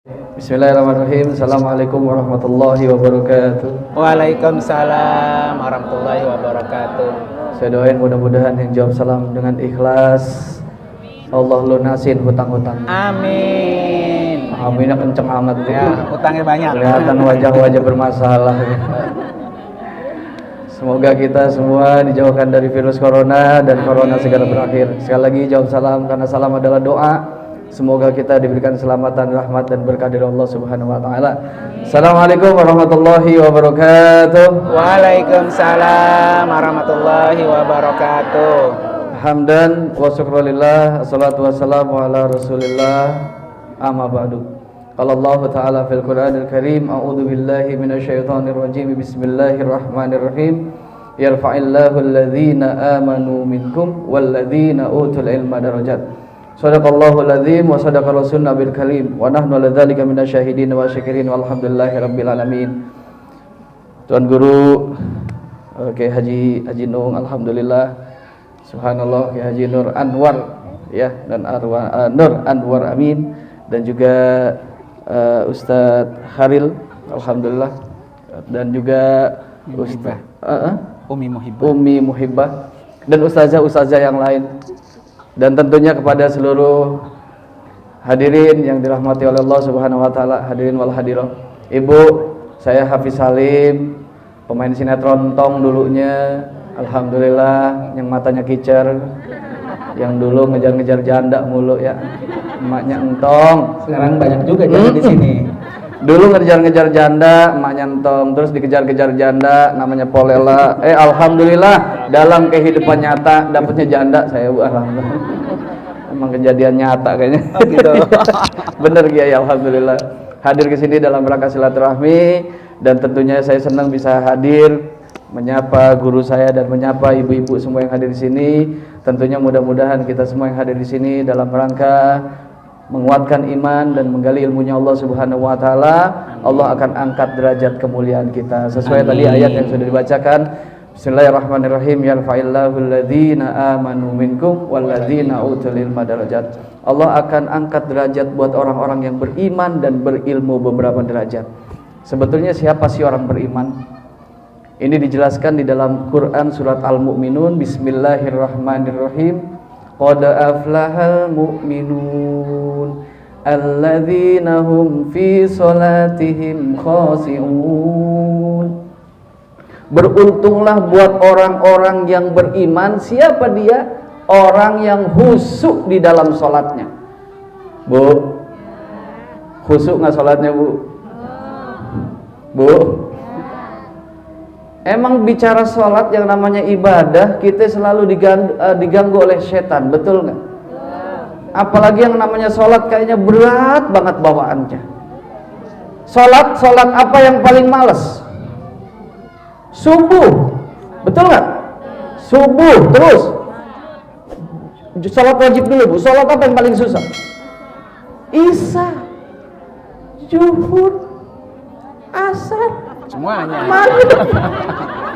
Bismillahirrahmanirrahim. Assalamualaikum warahmatullahi wabarakatuh. Waalaikumsalam warahmatullahi wabarakatuh. Saya doain mudah-mudahan yang jawab salam dengan ikhlas Allah lunasin hutang-hutang. Amin. Aminnya kenceng amat Ya, utangnya banyak. Kelihatan wajah-wajah bermasalah. Semoga kita semua dijauhkan dari virus corona dan corona segera berakhir. Sekali lagi jawab salam karena salam adalah doa. Semoga kita diberikan keselamatan, rahmat dan berkah dari Allah Subhanahu wa taala. Assalamualaikum warahmatullahi wabarakatuh. Waalaikumsalam warahmatullahi wabarakatuh. Hamdan wa syukrulillah, assalatu wassalamu ala Rasulillah. Amma ba'du. Qala Allah Ta'ala fil Qur'anil Karim, a'udzu billahi minasyaitonir rajim. Bismillahirrahmanirrahim. Yarfa'illahu alladhina amanu minkum walladhina utul ilma darajat. Shadaqallahul azim wa sadaqa rasuluna bil karim wa nahnu ladzalika minasyahidin wa syakirin walhamdulillahi rabbil alamin. Tuan Guru Kiai Haji Nung, alhamdulillah, subhanallah, Kiai Haji Nur Anwar ya, dan Nur Anwar Amin, dan juga Ustadz Haril, alhamdulillah, dan juga Ustadz Umi Muhibbah dan ustazah yang lain. Dan tentunya kepada seluruh hadirin yang dirahmati oleh Allah Subhanahu wa taala, hadirin wal hadirat. Ibu, saya Hafiz Salim, pemain sinetron Tong dulunya. Alhamdulillah, yang matanya kicer, yang dulu ngejar-ngejar janda mulu ya. Emaknya entong. Sekarang banyak juga janda di sini. Dulu ngejar-ngejar janda, emaknya entong, terus dikejar-kejar janda, namanya Polela. Alhamdulillah, dalam kehidupan nyata dapatnya janda saya, Bu. Alhamdulillah. Emang kejadian nyata kayaknya. Gitu. Bener Kiai, alhamdulillah. Hadir ke sini dalam rangka silaturahmi, dan tentunya saya senang bisa hadir menyapa guru saya dan menyapa ibu-ibu semua yang hadir di sini. Tentunya mudah-mudahan kita semua yang hadir di sini dalam rangka menguatkan iman dan menggali ilmunya Allah Subhanahu wa taala. Allah akan angkat derajat kemuliaan kita sesuai tadi ayat yang sudah dibacakan. Bismillahirrahmanirrahim. Yarfa'illahu alladhina amanu minkum walladzina utul ilma darajat. Allah akan angkat derajat buat orang-orang yang beriman dan berilmu beberapa derajat. Sebetulnya siapa sih orang beriman? Ini dijelaskan di dalam Quran surat Al-Mu'minun. Bismillahirrahmanirrahim. Qad aflahal mu'minun alladzina hum fi salatihim khashi'un. Beruntunglah buat orang-orang yang beriman. Siapa dia? Orang yang khusyuk di dalam salatnya. Bu, khusyuk nggak salatnya, Bu? Bu, emang bicara sholat yang namanya ibadah, kita selalu diganggu oleh setan, betul nggak? Apalagi yang namanya sholat kayaknya berat banget bawaannya. Sholat apa yang paling males? Subuh, betul nggak? Subuh terus. Sholat wajib dulu, Bu. Sholat apa yang paling susah? Isya, zuhur, asar, Semuanya. maghrib.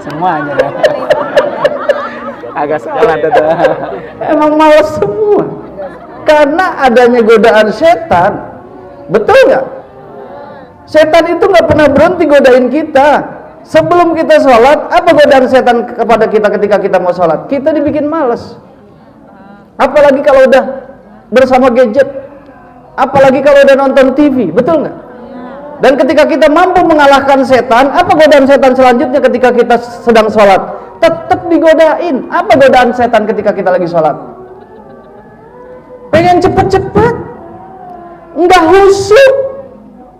Semuanya dah. Agak salah tuh. Emang malas semua karena adanya godaan setan, betul nggak? Setan itu nggak pernah berhenti godain kita. Sebelum kita sholat, apa godaan setan kepada kita ketika kita mau sholat? Kita dibikin malas. Apalagi kalau udah bersama gadget, apalagi kalau udah nonton TV, betul nggak? Dan ketika kita mampu mengalahkan setan, apa godaan setan selanjutnya ketika kita sedang sholat? Tetap digodain. Apa godaan setan ketika kita lagi sholat? Pengen cepet-cepet, nggak khusyuk.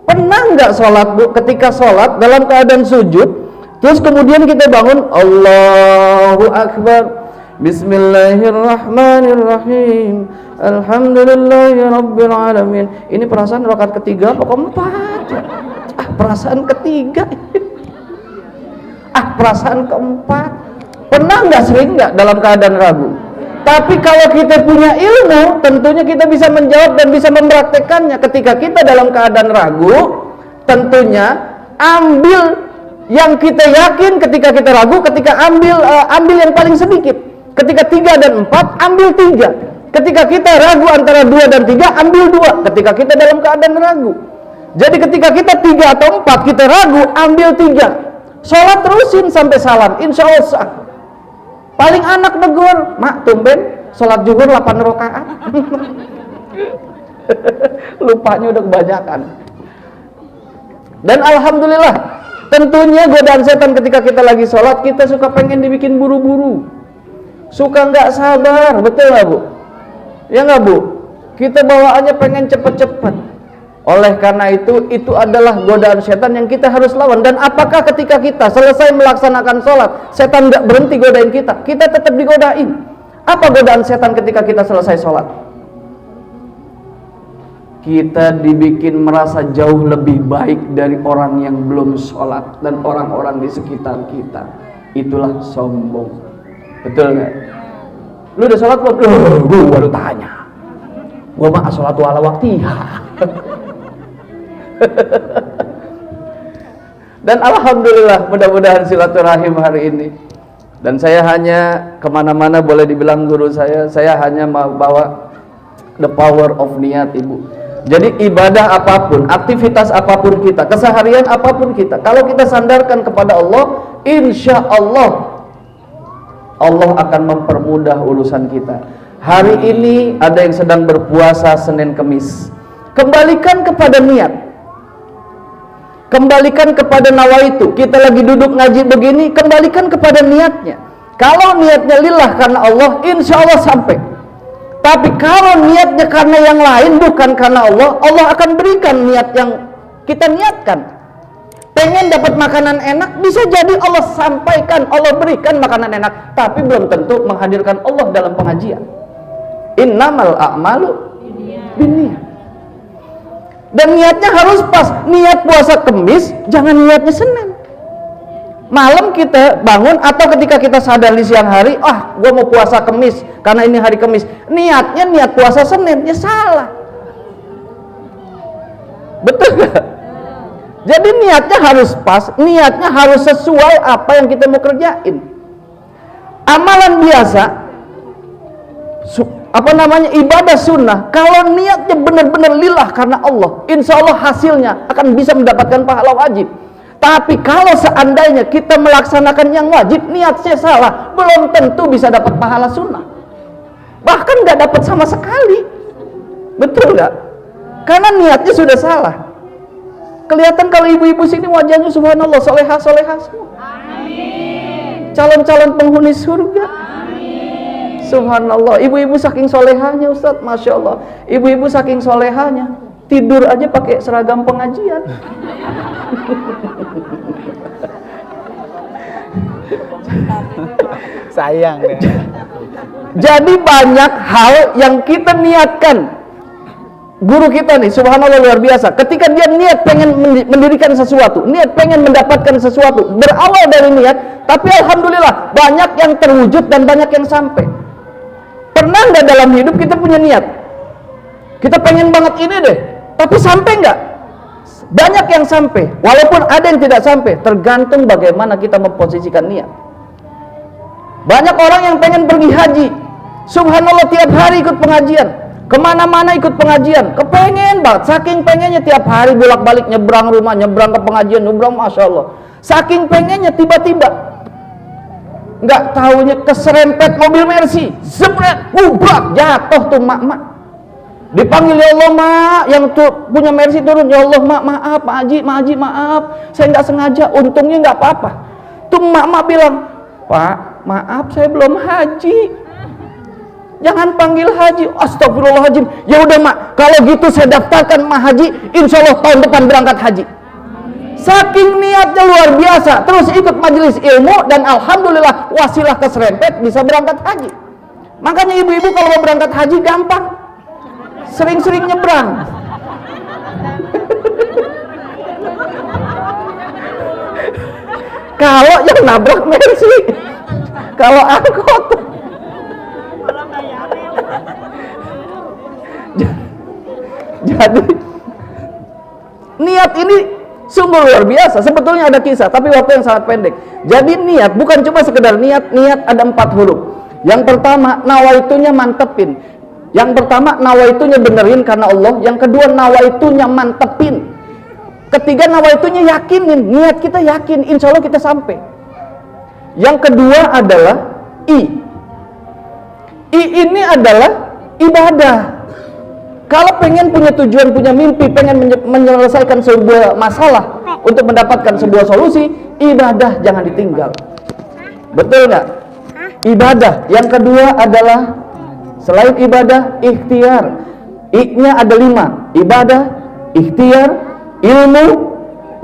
Pernah nggak sholat, Bu? Ketika sholat dalam keadaan sujud, terus kemudian kita bangun, Allahu Akbar, Bismillahirrahmanirrahim, Alhamdulillahirabbil alamin. Ini perasaan rakaat ketiga apa keempat? Perasaan ketiga. Perasaan keempat. Pernah nggak, sering nggak dalam keadaan ragu? Tapi kalau kita punya ilmu, tentunya kita bisa menjawab dan bisa mempraktekannya. Ketika kita dalam keadaan ragu, tentunya ambil yang kita yakin. Ketika kita ragu, ketika ambil yang paling sedikit. Ketika 3 dan 4, ambil 3. Ketika kita ragu antara 2 dan 3, ambil 2. Ketika kita dalam keadaan ragu. Jadi ketika kita 3 atau 4 kita ragu, ambil 3. Sholat terusin sampai salam, insya Allah sah. Paling anak negur, mak tumben sholat zuhur 8 rakaat. Lupanya udah kebanyakan. Dan alhamdulillah, tentunya godaan setan ketika kita lagi sholat, kita suka pengen dibikin buru-buru, suka nggak sabar, betul nggak Bu? Ya nggak Bu? Kita bawaannya pengen cepet-cepet. Oleh karena itu adalah godaan setan yang kita harus lawan. Dan apakah ketika kita selesai melaksanakan sholat, setan nggak berhenti godain kita? Kita tetap digodain. Apa godaan setan ketika kita selesai sholat? Kita dibikin merasa jauh lebih baik dari orang yang belum sholat dan orang-orang di sekitar kita. Itulah sombong. Betul nggak? Lu udah sholat belum? Gue baru tanya. Gue mah sholatu ala waktiha. Dan alhamdulillah, mudah-mudahan silaturahim hari ini. Dan saya hanya kemana-mana boleh dibilang guru saya hanya mau bawa the power of niat, Ibu. Jadi ibadah apapun, aktivitas apapun kita, keseharian apapun kita, kalau kita sandarkan kepada Allah, insya Allah Allah akan mempermudah urusan kita. Hari ini ada yang sedang berpuasa Senin Kemis, kembalikan kepada niat, kembalikan kepada nawaitu. Kita lagi duduk ngaji begini, kembalikan kepada niatnya. Kalau niatnya lillah karena Allah, insya Allah sampai. Tapi kalau niatnya karena yang lain, bukan karena Allah, Allah akan berikan niat yang kita niatkan. Pengen dapat makanan enak, bisa jadi Allah sampaikan, Allah berikan makanan enak, tapi belum tentu menghadirkan Allah dalam pengajian. Innamal a'malu binniyat. Dan niatnya harus pas. Niat puasa Kemis, jangan niatnya Senin. Malam kita bangun atau ketika kita sadar di siang hari, gue mau puasa Kemis karena ini hari Kemis, niatnya niat puasa Senin, ya salah. Betul gak? Jadi niatnya harus pas, niatnya harus sesuai apa yang kita mau kerjain. Amalan biasa, ibadah sunnah, kalau niatnya benar-benar lillah karena Allah, insya Allah hasilnya akan bisa mendapatkan pahala wajib. Tapi kalau seandainya kita melaksanakan yang wajib, niatnya salah, belum tentu bisa dapat pahala sunnah. Bahkan nggak dapat sama sekali. Betul nggak? Karena niatnya sudah salah. Kelihatan kalau ibu-ibu sini wajahnya subhanallah, soleha-soleha semua. Amin. Calon-calon penghuni surga. Amin. Subhanallah, ibu-ibu saking solehanya Ustadz, Masya Allah. Ibu-ibu saking solehanya, tidur aja pakai seragam pengajian. Sayang deh. Jadi banyak hal yang kita niatkan. Guru kita nih, subhanallah luar biasa. Ketika dia niat pengen mendirikan sesuatu, niat pengen mendapatkan sesuatu, berawal dari niat, tapi alhamdulillah banyak yang terwujud dan banyak yang sampai. Pernah nggak dalam hidup kita punya niat? Kita pengen banget ini deh, tapi sampai nggak? Banyak yang sampai, walaupun ada yang tidak sampai, tergantung bagaimana kita memposisikan niat. Banyak orang yang pengen pergi haji, subhanallah tiap hari ikut pengajian, kemana-mana ikut pengajian, kepengen banget, saking pengennya tiap hari bolak-balik nyebrang rumah, nyebrang ke pengajian, nyebrang, Masya Allah, saking pengennya tiba-tiba nggak tahunya keserempet mobil Mercy, zebret, ubrak, jatuh tuh mak-mak. Dipanggil, ya Allah mak, yang punya Mercy turun, ya Allah mak, maaf, Pak Haji, maaf, saya nggak sengaja, untungnya nggak apa-apa. Tuh mak bilang, Pak, maaf saya belum haji, jangan panggil haji. Astagfirullahaladzim. Ya udah mak, kalau gitu saya daftarkan mak haji, insya Allah tahun depan berangkat haji. Saking niatnya luar biasa, terus ikut majelis ilmu dan alhamdulillah wasilah keserempet bisa berangkat haji. Makanya ibu-ibu kalau mau berangkat haji gampang, sering-sering nyebrang. Kalau yang nabrak Mercy, kalau angkot. Jadi niat ini sungguh luar biasa. Sebetulnya ada kisah, tapi waktu yang sangat pendek. Jadi niat bukan cuma sekedar niat. Niat ada 4 huruf. Yang pertama, nawaitunya mantepin. Yang pertama, nawaitunya benerin karena Allah. Yang kedua, nawaitunya mantepin. Ketiga, nawaitunya yakinin, niat kita yakin, insya Allah kita sampai. Yang kedua adalah I ini adalah ibadah. Kalau pengen punya tujuan, punya mimpi, pengen menyelesaikan sebuah masalah untuk mendapatkan sebuah solusi, ibadah jangan ditinggal. Betul nggak? Ibadah. Yang kedua adalah selain ibadah, ikhtiar. I-nya ada 5. Ibadah, ikhtiar, ilmu.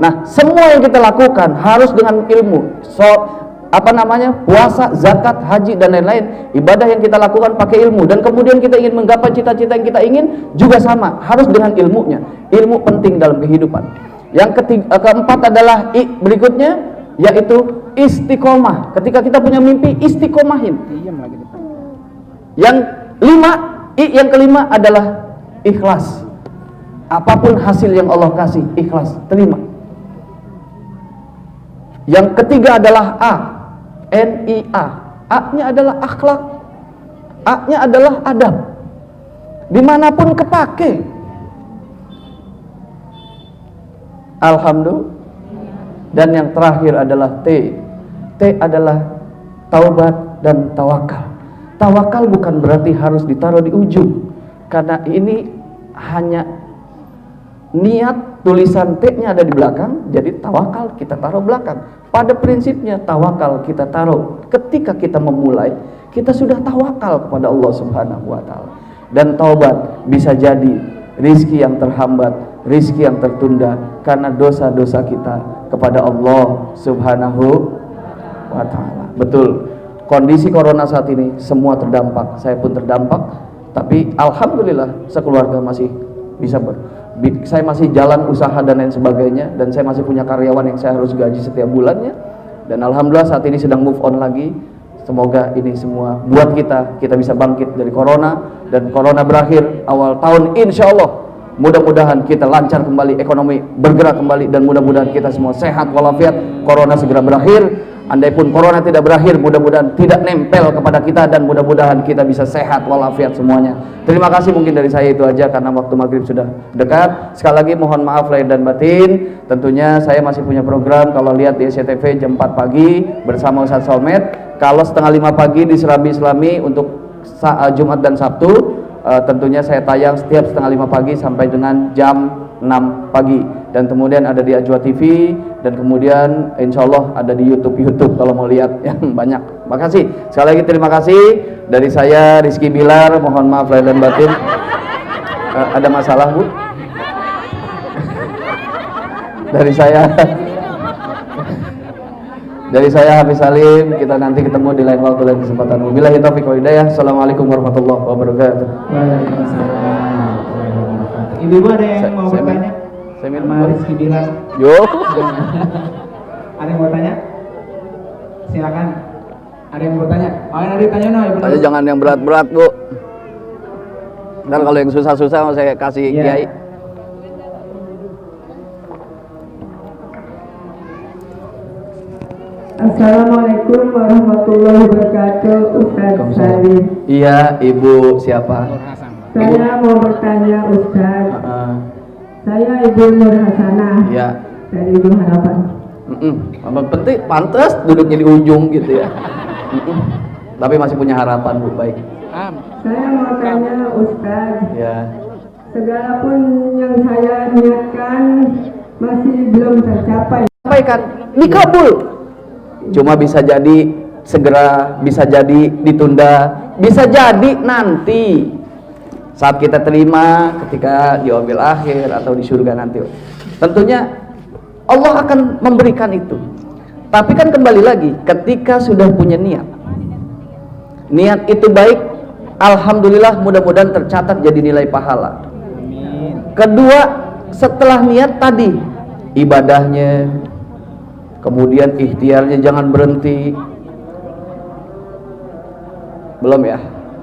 Nah, semua yang kita lakukan harus dengan ilmu. Puasa, zakat, haji dan lain-lain, ibadah yang kita lakukan pakai ilmu, dan kemudian kita ingin menggapai cita-cita yang kita ingin juga sama, harus dengan ilmunya. Ilmu penting dalam kehidupan. Yang keempat adalah berikutnya, yaitu istiqomah. Ketika kita punya mimpi, istiqomahin. Yang yang kelima adalah ikhlas. Apapun hasil yang Allah kasih, ikhlas, terima. Yang ketiga adalah NIA. A-nya adalah akhlak. A-nya adalah adab. Dimanapun kepake. Alhamdulillah. Dan yang terakhir adalah T. T adalah taubat dan tawakal. Tawakal bukan berarti harus ditaruh di ujung, karena ini hanya niat, tulisan T-nya ada di belakang, jadi tawakal kita taruh belakang. Pada prinsipnya tawakal kita taruh ketika kita memulai, kita sudah tawakal kepada Allah Subhanahu wa taala. Dan taubat bisa jadi rizki yang terhambat, rizki yang tertunda karena dosa-dosa kita kepada Allah Subhanahu wa taala. Betul. Kondisi corona saat ini semua terdampak, saya pun terdampak, tapi alhamdulillah sekeluarga masih bisa saya masih jalan usaha dan lain sebagainya, dan saya masih punya karyawan yang saya harus gaji setiap bulannya, dan alhamdulillah saat ini sedang move on lagi. Semoga ini semua buat kita bisa bangkit dari corona, dan corona berakhir awal tahun insya Allah. Mudah-mudahan kita lancar kembali, ekonomi bergerak kembali, dan mudah-mudahan kita semua sehat walafiat, corona segera berakhir. Andai pun corona tidak berakhir, mudah-mudahan tidak nempel kepada kita, dan mudah-mudahan kita bisa sehat walafiat semuanya. Terima kasih, mungkin dari saya itu aja karena waktu maghrib sudah dekat. Sekali lagi mohon maaf lahir dan batin. Tentunya saya masih punya program, kalau lihat di SCTV jam 4 pagi bersama Ustaz Somad. Kalau setengah 5 pagi di Serambi Islami untuk Jumat dan Sabtu. Tentunya saya tayang setiap setengah 5 pagi sampai dengan jam 6 pagi, dan kemudian ada di Ajwa TV, dan kemudian insya Allah ada di YouTube kalau mau lihat yang banyak. Makasih sekali lagi, terima kasih dari saya Rizky Bilar, mohon maaf lahir dan batin. Ada masalah Bu? dari saya Hafiz Salim, kita nanti ketemu di lain waktu dan kesempatan. Wabillahi taufiq wal hidayah. Assalamualaikum warahmatullahi wabarakatuh. Waalaikumsalam. Ibu ada yang mau bertanya? Sama Rizky Bilar. Yo. Ada yang mau tanya? Silakan. Ada yang mau bertanya? Oh, yang ada ditanya no, Ibu. Ayo jangan yang berat-berat, Bu. Ntar kalau yang susah-susah mau saya kasih Kiai. Assalamualaikum warahmatullahi wabarakatuh, Ustaz Salim. Iya, Ibu siapa? Saya mau bertanya Ustaz. Saya Ibu Nur Hasanah. Iya. Dari Ibu Harapan. Penting, pantas duduknya di ujung gitu ya. Tapi masih punya harapan Bu, baik. Saya mau tanya Ustaz. Ya. Segala pun yang saya niatkan masih belum tercapai. Sampaikan, dikabul. Cuma bisa jadi segera, bisa jadi ditunda, bisa jadi nanti saat kita terima ketika di yaumil akhir atau di surga nanti. Tentunya Allah akan memberikan itu. Tapi kan kembali lagi, ketika sudah punya niat itu baik, alhamdulillah, mudah-mudahan tercatat jadi nilai pahala. Kedua, setelah niat tadi, ibadahnya, kemudian ikhtiarnya jangan berhenti. Belum ya,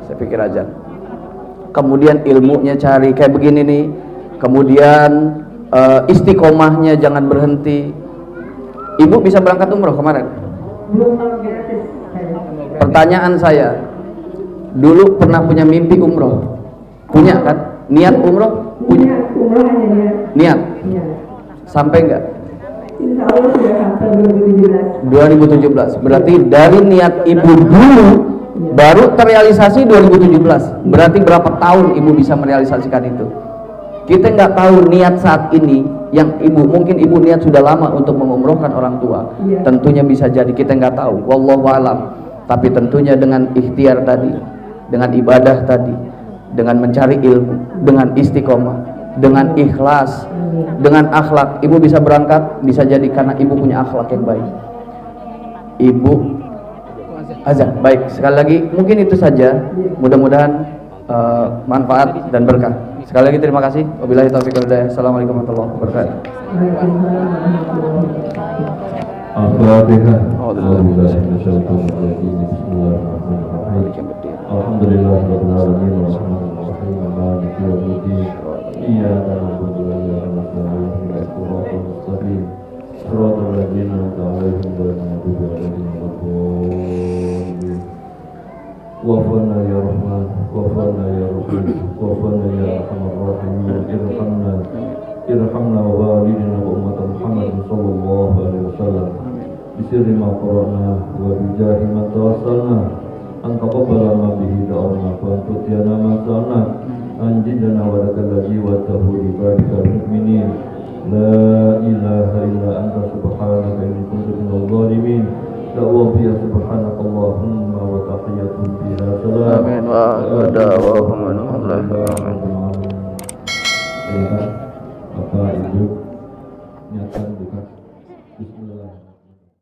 saya pikir aja. Kemudian ilmunya cari kayak begini nih. Kemudian istiqomahnya jangan berhenti. Ibu bisa berangkat umroh kemarin? Pertanyaan saya, dulu pernah punya mimpi umroh? Punya kan? Niat umroh? Punya. Umroh hanya niat. Niat. Sampai enggak? Insya Allah sudah sampai 2017. 2017. Berarti dari niat ibu dulu baru terrealisasi 2017. Berarti berapa tahun ibu bisa merealisasikan itu? Kita nggak tahu niat saat ini yang ibu, mungkin ibu niat sudah lama untuk mengumrohkan orang tua. Tentunya bisa jadi, kita nggak tahu. Wallahu a'lam. Tapi tentunya dengan ikhtiar tadi, dengan ibadah tadi, dengan mencari ilmu, dengan istiqomah, dengan ikhlas, dengan akhlak, ibu bisa berangkat. Bisa jadi karena ibu punya akhlak yang baik. Ibu azan baik. Sekali lagi mungkin itu saja, mudah-mudahan manfaat dan berkah. Sekali lagi terima kasih. Wabillahi taufiq wal hidayah. Assalamualaikum warahmatullahi wabarakatuh. Al-Fatihah. Alhamdulillahirabbil alamin warahmatullahi wabarakatuh. Iyyaka na'budu wa iyyaka nasta'in ihdinas siratal mustaqim siratal ladzina an'amta 'alaihim ghairil maghdubi 'alaihim waladdallin. Wafana ya Rahman, wafana ya Rahim, wafana ya Arhamar Rahimin. Irhamna wa walidina wa ummat Muhammad sallallahu alaihi wasallam. Bisirri ma qara'na wa bijahi ma tawassalna. Anta qabbala ma bihi da'ana wa antutiana ma sa'na. Anjidana wa lakal ladzi wa tahudi barikal mu'minin. La ilaha illa anta subhanaka inni kuntu minadh dhalimin. La wa biya subhanakallah